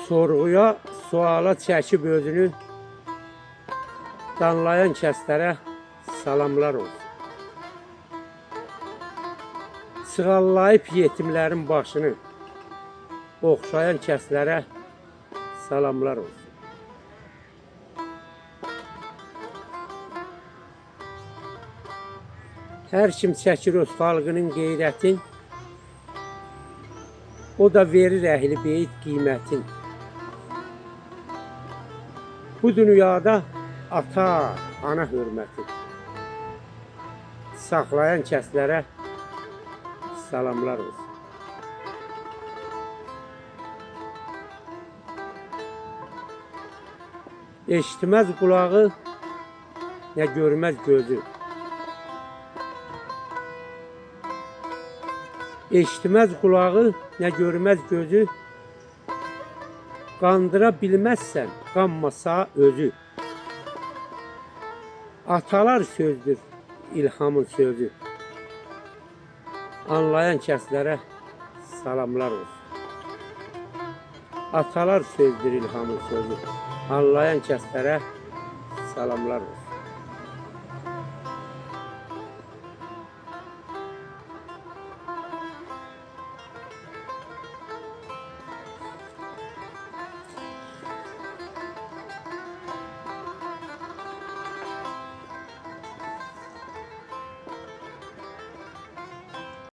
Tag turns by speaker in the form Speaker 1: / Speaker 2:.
Speaker 1: Sorğuya, suala çəkib özünü danlayan kəslərə salamlar olsun. Sığallayıb yetimlərin başını oxşayan kəslərə salamlar olsun. Hər kim çəkir öz xalqının qeyrətin, o da verir əhli beyt qiymətin. Bu dünyada ata, ana hörməti saxlayan kəslərə salamlar olsun. Eşitməz qulağı, nə görməz gözü. Eşitməz qulağı, nə görməz gözü. Qandıra bilməzsən, qanmasa özü. Atalar sözdür, ilhamın sözü. Anlayan kəslərə salamlar olsun. Atalar sözdür, ilhamın sözü. Anlayan kəslərə salamlar olsun.